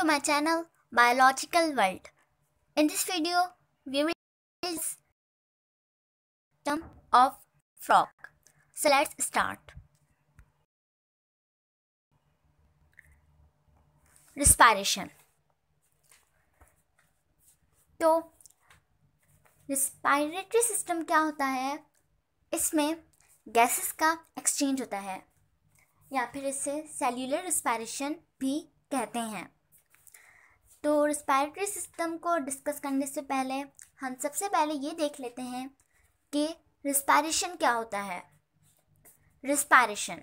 to my channel Biological World. In this video, we will see the system of frog. So let's start. Respiration. तो respiratory system क्या होता है? इसमें gases का exchange होता है या फिर इसे सेल्यूलर रेस्पिरेशन भी कहते हैं। तो रेस्पिरेटरी सिस्टम को डिस्कस करने से पहले हम सबसे पहले ये देख लेते हैं कि रेस्पिरेशन क्या होता है। Respiration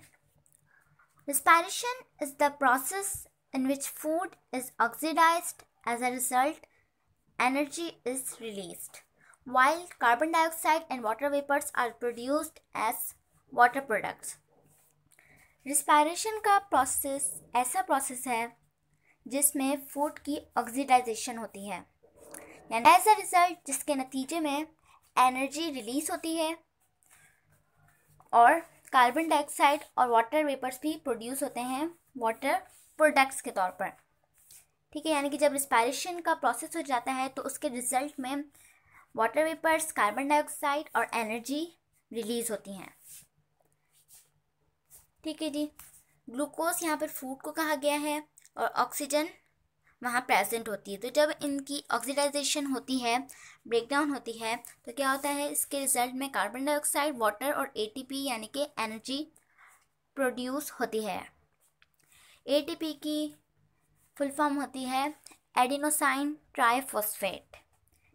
is the process in which food is oxidized. As a result, energy is released, while carbon dioxide and water vapors are produced as water products. Respiration का प्रोसेस ऐसा प्रोसेस है जिसमें फूड की oxidisation होती है, यानी as a result जिसके नतीजे में एनर्जी रिलीज होती है और कार्बन डाइऑक्साइड और वाटर वेपर्स भी प्रोड्यूस होते हैं वाटर प्रोडक्ट्स के तौर पर। ठीक है, यानी कि जब रिस्पायरेशन का प्रोसेस हो जाता है तो उसके रिजल्ट में वाटर वेपर्स, कार्बन डाइऑक्साइड और एनर्जी रिलीज होती हैं। ठीक है जी, ग्लूकोज यहाँ पर फूड को कहा गया है और ऑक्सीजन वहाँ प्रेजेंट होती है। तो जब इनकी ऑक्सीडाइजेशन होती है, ब्रेकडाउन होती है, तो क्या होता है, इसके रिजल्ट में कार्बन डाइऑक्साइड, वाटर और एटीपी यानी कि एनर्जी प्रोड्यूस होती है। एटीपी की फुल फॉर्म होती है एडिनोसाइन ट्राइफॉस्फेट।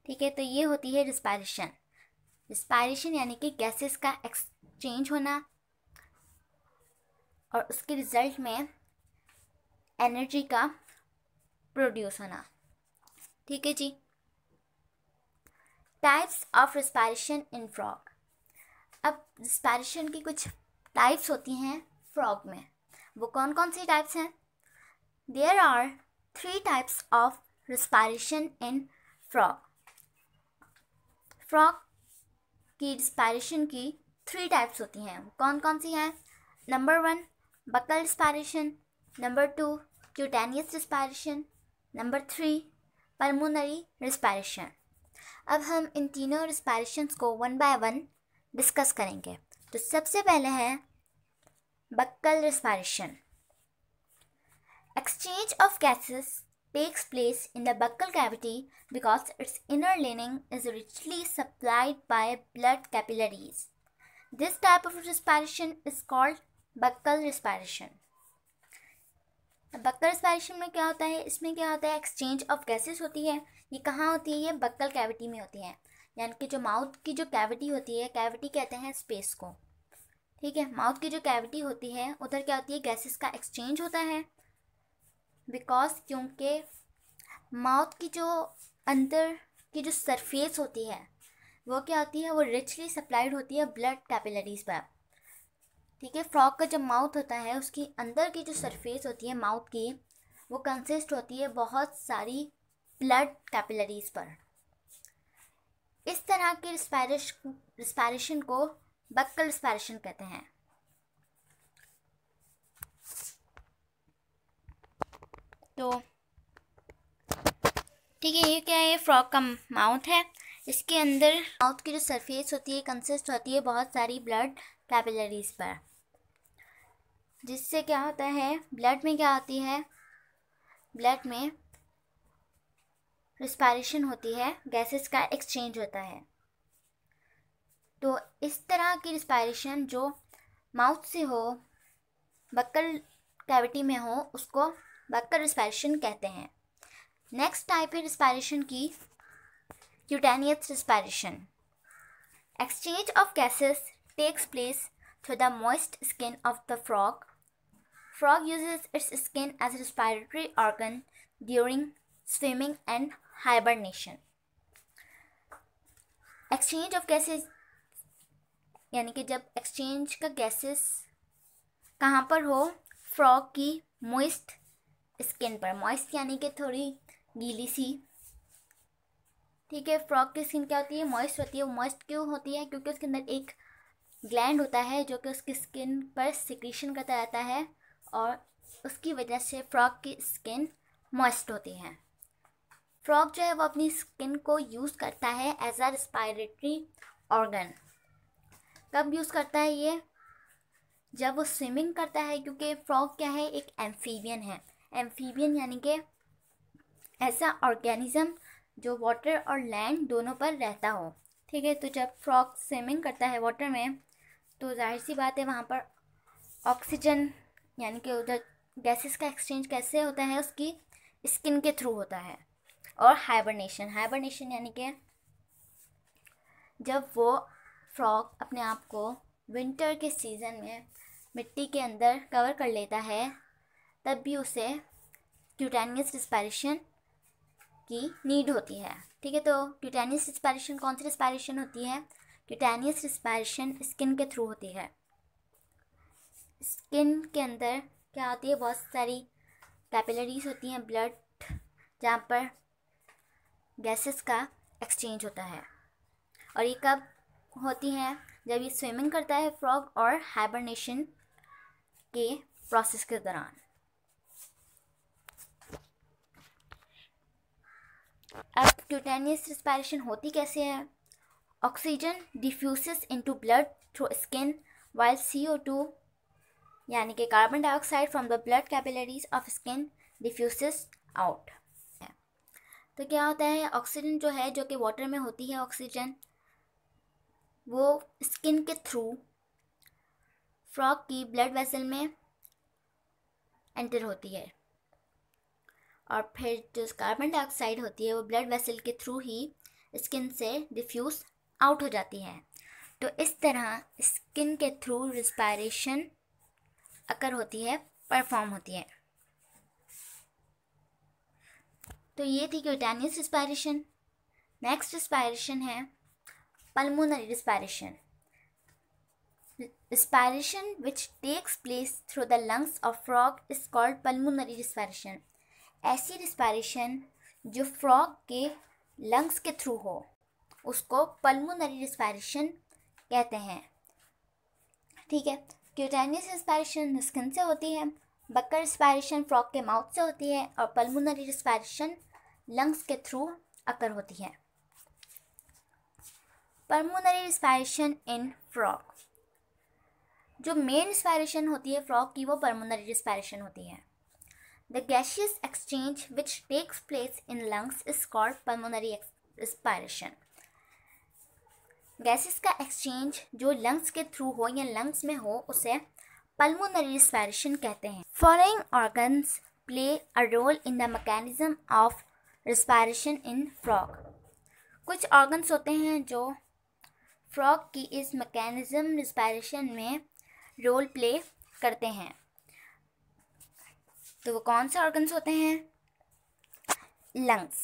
ठीक है, तो ये होती है रिस्पायरेशन यानी कि गैसेस का एक्सचेंज होना और उसके रिजल्ट में एनर्जी का प्रोड्यूस होना। ठीक है जी। Types of respiration in frog. अब रिस्पायरेशन की कुछ टाइप्स होती हैं फ्रॉग में, वो कौन कौन सी टाइप्स हैं? There are 3 types of respiration in frog. Frog की रिस्पायरेशन की 3 टाइप्स होती हैं। कौन कौन सी हैं? Number 1 buccal respiration, number 2 cutaneous respiration, number 3 pulmonary respiration. अब हम इन तीनों रिस्पायरेशंस को वन बाय वन डिस्कस करेंगे। तो सबसे पहले है buccal respiration. Exchange of gases takes place in the buccal cavity because its inner lining is richly supplied by blood capillaries. This type of respiration is called buccal respiration. Buccal respiration में क्या होता है? इसमें क्या होता है, exchange of gases होती है। ये कहाँ होती है? ये बक्कल कैविटी में होती है, यानी कि जो माउथ की जो कैविटी होती है, कैविटी कहते हैं स्पेस को। ठीक है, माउथ की जो कैविटी होती है उधर क्या होती है, गैसेस का एक्सचेंज होता है। क्योंकि माउथ की जो अंदर की जो सरफेस होती है वो क्या होती है, वो रिचली सप्लाइड होती है ब्लड कैपिलरीज पर। ठीक है, फ्रॉग का जब माउथ होता है उसकी अंदर की जो सरफेस होती है माउथ की, वो कंसिस्ट होती है बहुत सारी ब्लड कैपिलरीज पर। इस तरह की रिस्पायरेशन को बक्कल रिस्पायरेशन कहते हैं। तो ठीक है, ये क्या है, ये फ्रॉग का माउथ है। इसके अंदर माउथ की जो सरफेस होती है कंसिस्ट होती है बहुत सारी ब्लड कैपिलरीज पर, जिससे क्या होता है, ब्लड में क्या होती है, ब्लड में रिस्पायरेशन होती है, गैसेस का एक्सचेंज होता है। तो इस तरह की रिस्पायरेशन जो माउथ से हो, बक्कल कैविटी में हो, उसको बक्कल रिस्पायरेशन कहते हैं। नेक्स्ट टाइप है रिस्पायरेशन की cutaneous respiration. Exchange of gases takes place through the moist skin of the frog. Frog uses its skin as a respiratory organ during swimming and hibernation. Exchange of gases यानी कि जब exchange का gases कहाँ पर हो, frog की moist skin पर। Moist यानी कि थोड़ी गीली सी। ठीक है, फ्रॉग की स्किन क्या होती है, मॉइस्ट होती है। वो मॉइस्ट क्यों होती है? क्योंकि उसके अंदर एक ग्लैंड होता है जो कि उसकी स्किन पर सिक्रीशन करता रहता है और उसकी वजह से फ्रॉग की स्किन मॉइस्ट होती हैं। फ्रॉग जो है वो अपनी स्किन को यूज़ करता है एज अ रेस्पिरेटरी ऑर्गन। कब यूज़ करता है ये? जब वो स्विमिंग करता है, क्योंकि फ्रॉग क्या है, एक एम्फीबियन है। एम्फीबियन यानी कि ऐसा ऑर्गेनिज्म जो वाटर और लैंड दोनों पर रहता हो। ठीक है, तो जब फ्रॉग स्विमिंग करता है वाटर में, तो जाहिर सी बात है वहाँ पर ऑक्सीजन यानी कि उधर गैसेस का एक्सचेंज कैसे होता है, उसकी स्किन के थ्रू होता है। और हाइबरनेशन यानी कि जब वो फ्रॉग अपने आप को विंटर के सीज़न में मिट्टी के अंदर कवर कर लेता है, तब भी उसे क्यूटेनियस रिस्पायरेशन की नीड होती है। ठीक है, तो क्यूटेनियस रिस्पायरेशन कौन सी रिस्पायरेशन होती है? क्यूटेनियस रिस्पायरेशन स्किन के थ्रू होती है। स्किन के अंदर क्या होती है, बहुत सारी कैपिलरीज होती हैं, ब्लड, जहाँ पर गैसेस का एक्सचेंज होता है। और ये कब होती हैं? जब ये स्विमिंग करता है फ्रॉग, और हाइबरनेशन के प्रोसेस के दौरान। अब क्यूटेनियस रिस्पायरेशन होती कैसे है? Oxygen diffuses into blood through skin while CO2 यानी कि carbon dioxide from the blood capillaries of skin diffuses out. तो क्या होता है, ऑक्सीजन जो है, जो कि वाटर में होती है ऑक्सीजन, वो स्किन के थ्रू फ्रॉग की ब्लड वेसल में एंटर होती है, और फिर जो कार्बन डाइऑक्साइड होती है वो ब्लड वेसल के थ्रू ही स्किन से डिफ्यूज़ आउट हो जाती है। तो इस तरह स्किन के थ्रू रिस्पायरेशन अकर होती है, परफॉर्म होती है। तो ये थी क्यूटेनियस रिस्पायरेशन। नेक्स्ट रिस्पायरेशन है pulmonary respiration. Respiration which takes place through the lungs of frog is called pulmonary respiration. ऐसी रिस्पायरेशन जो फ्रॉग के लंग्स के थ्रू हो उसको पल्मोनरी रिस्पायरेशन कहते हैं। ठीक है, क्यूटेनियस रिस्पायरेशन स्किन से होती है, बक्कर रिस्पायरेशन फ्रॉग के माउथ से होती है, और पल्मोनरी रिस्पायरेशन लंग्स के थ्रू अकर होती है। पल्मोनरी रिस्पायरेशन इन फ्रॉग, जो मेन रिस्पायरेशन होती है फ्रॉग की, वो पल्मोनरी रिस्पायरेशन होती है। The gaseous exchange which takes place in lungs is called pulmonary respiration. Gases का एक्सचेंज जो लंग्स के थ्रू हो या लंग्स में हो, उसे पल्मोनरी रिस्पायरेशन कहते हैं। Following organs play a role in the mechanism of respiration in frog. कुछ ऑर्गन्स होते हैं जो फ्रॉग की इस मैकेनिज्म रिस्पायरेशन में रोल प्ले करते हैं। तो वो कौन से ऑर्गन्स होते हैं? Lungs.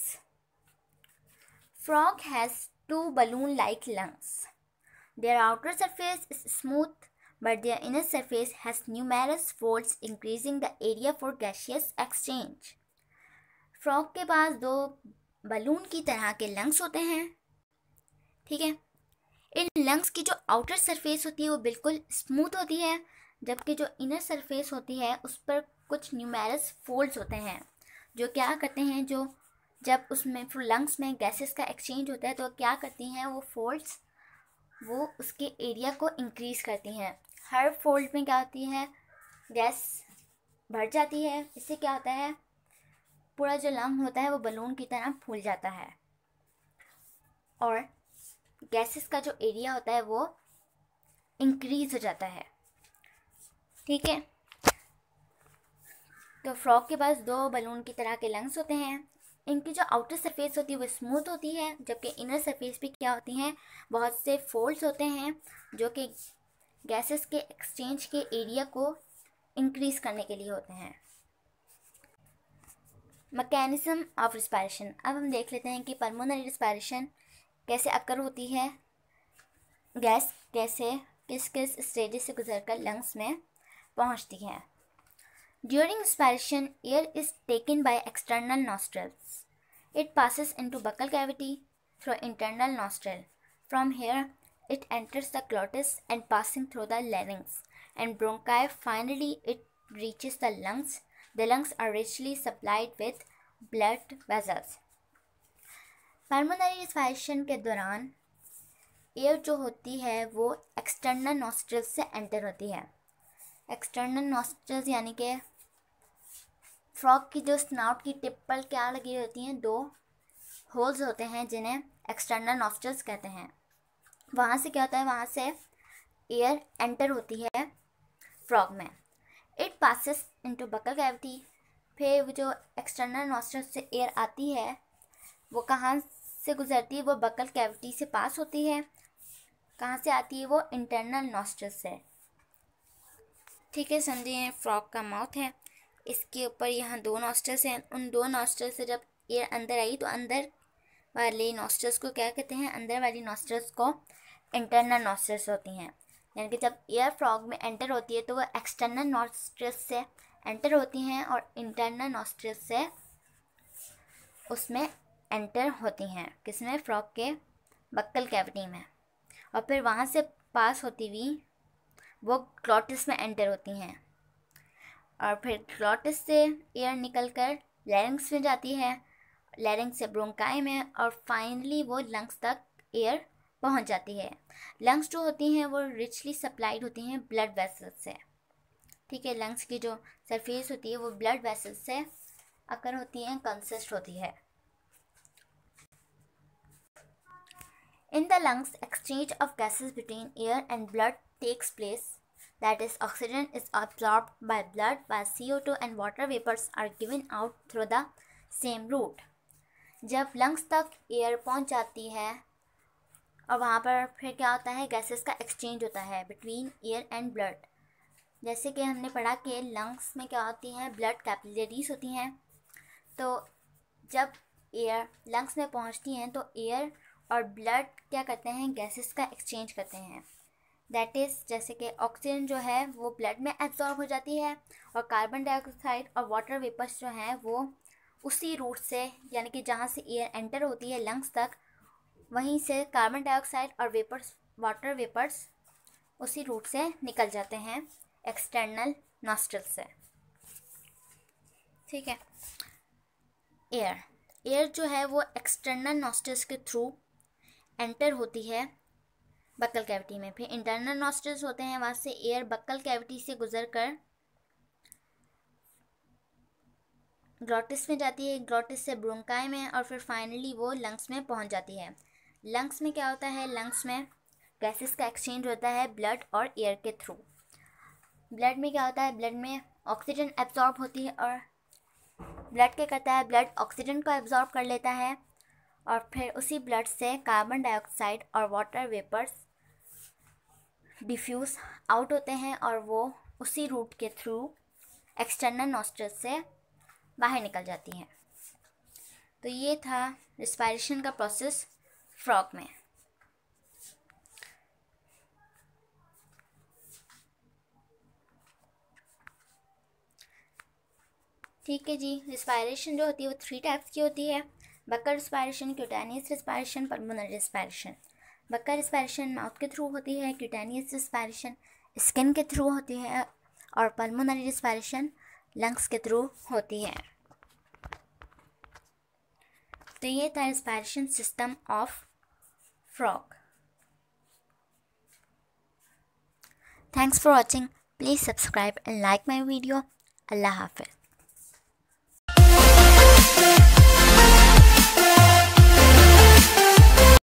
Frog has 2 balloon-like lungs. Their outer surface is smooth, but their inner surface has numerous folds, increasing the area for gaseous exchange. Frog के पास 2 बलून की तरह के लंग्स होते हैं। ठीक है, इन लंग्स की जो आउटर सरफेस होती है वो बिल्कुल स्मूथ होती है, जबकि जो इनर सरफेस होती है उस पर कुछ न्यूमेरस फोल्ड्स होते हैं, जो क्या करते हैं, जो जब उसमें लंग्स में गैसेस का एक्सचेंज होता है तो क्या करती हैं वो फोल्ड्स, वो उसके एरिया को इंक्रीज़ करती हैं। हर फोल्ड में क्या होती है, गैस बढ़ जाती है। इससे क्या होता है, पूरा जो लंग होता है वो बलून की तरह फूल जाता है, और गैसेस का जो एरिया होता है वो इंक्रीज हो जाता है। ठीक है, तो फ्रॉग के पास 2 बलून की तरह के लंग्स होते हैं। इनकी जो आउटर सरफेस होती है वो स्मूथ होती है, जबकि इनर सरफेस पे क्या होती हैं, बहुत से फोल्ड्स होते हैं जो कि गैसेस के एक्सचेंज के एरिया को इंक्रीज करने के लिए होते हैं। Mechanism of respiration. अब हम देख लेते हैं कि पल्मोनरी रिस्पायरेशन कैसे अकर होती है, गैस कैसे किस किस स्टेजेस से गुजरकर लंग्स में पहुंचती है। During respiration, air is taken by external nostrils. It passes into buccal cavity through internal nostril. From here, it enters the glottis and passing through the larynx and bronchi. Finally, it reaches the lungs. The lungs are richly supplied with blood vessels. Pulmonary respiration के दौरान air जो होती है वो external nostrils से enter होती है। External nostrils यानी कि फ्रॉग की जो स्नाउट की टिप पर क्या लगी होती हैं, 2 होल्स होते हैं जिन्हें एक्सटर्नल नॉस्ट्रल्स कहते हैं। वहाँ से क्या होता है, वहाँ से एयर एंटर होती है फ्रॉग में। It passes into buccal cavity. फिर वो जो एक्सटर्नल नॉस्ट्रल्स से एयर आती है वो कहाँ से गुजरती है, वो बकल कैविटी से पास होती है। कहाँ से आती है, वो इंटरनल नॉस्ट्रल्स से। ठीक है, समझिए फ्रॉग का माउथ है, इसके ऊपर यहाँ 2 नॉस्ट्रल्स हैं। उन 2 नॉस्ट्रल्स से जब एयर अंदर आई तो अंदर वाली नॉस्ट्रल्स को क्या कहते हैं, अंदर वाली नॉस्ट्रल्स को इंटरनल नॉस्ट्रल्स होती हैं। यानी कि जब एयर फ्रॉग में एंटर होती है तो वो एक्सटर्नल नॉस्ट्रल्स से एंटर होती हैं और इंटरनल नॉस्ट्रल्स से उसमें एंटर होती हैं। किसमें, फ्रॉग के बक्कल कैविटी में। और फिर वहाँ से पास होती हुई वो ग्लॉटिस में एंटर होती हैं और फिर ग्लॉटिस से एयर निकलकर लैरिंग्स में जाती है, लैरिंग्स से ब्रोंकाई में, और फाइनली वो लंग्स तक एयर पहुंच जाती है। लंग्स जो होती हैं वो रिचली सप्लाइड होती हैं ब्लड वेसल्स से। ठीक है, लंग्स की जो सरफेस होती है वो ब्लड वेसल्स से अकर होती हैं, कंसिस्ट होती है। In the lungs, exchange of gases between air and blood takes place. That is, oxygen is absorbed by blood while CO2 and water vapors are given out through the same route. जब lungs तक air पहुंच जाती है और वहाँ पर फिर क्या होता है, गैसेस का एक्सचेंज होता है बिटवीन एयर एंड ब्लड। जैसे कि हमने पढ़ा कि लंग्स में क्या होती हैं, ब्लड कैपिलरीज होती हैं। तो जब एयर लंग्स में पहुँचती हैं तो एयर और ब्लड क्या करते हैं, गैसेस का एक्सचेंज करते हैं। दैट इज़, जैसे कि ऑक्सीजन जो है वो ब्लड में एब्जॉर्ब हो जाती है और कार्बन डाइऑक्साइड और वाटर वेपर्स जो हैं वो उसी रूट से, यानी कि जहाँ से एयर एंटर होती है लंग्स तक, वहीं से कार्बन डाइऑक्साइड और वेपर्स, वाटर वेपर्स उसी रूट से निकल जाते हैं एक्सटर्नल नॉस्ट्रल से। ठीक है, एयर जो है वो एक्सटर्नल नॉस्ट्रल्स के थ्रू एंटर होती है बक्कल कैविटी में। फिर इंटरनल नॉस्ट्रल्स होते हैं, वहाँ से एयर बक्कल कैविटी से गुजरकर ग्लॉटिस में जाती है, ग्लॉटिस से ब्रोंकाई में, और फिर फाइनली वो लंग्स में पहुँच जाती है। लंग्स में क्या होता है, लंग्स में गैसेस का एक्सचेंज होता है ब्लड और एयर के थ्रू। ब्लड में क्या होता है, ब्लड में ऑक्सीजन एब्जॉर्ब होती है और ब्लड क्या करता है, ब्लड ऑक्सीजन को एब्जॉर्ब कर लेता है और फिर उसी ब्लड से कार्बन डाइऑक्साइड और वाटर वेपर्स डिफ्यूज़ आउट होते हैं और वो उसी रूट के थ्रू एक्सटर्नल नॉस्ट्रल से बाहर निकल जाती हैं। तो ये था रिस्पायरेशन का प्रोसेस फ्रॉग में। ठीक है जी, रिस्पायरेशन जो होती है वो 3 टाइप्स की होती है, buccal respiration, cutaneous respiration, pulmonary respiration. Buccal respiration mouth के थ्रू होती है, क्यूटेनियस रिस्पायरेशन स्किन के थ्रू होती है और पल्मोनरी रिस्पायरेशन लंग्स के थ्रू होती है। तो ये था respiration system of frog. Thanks for watching. Please subscribe and like my video. Allah Hafiz.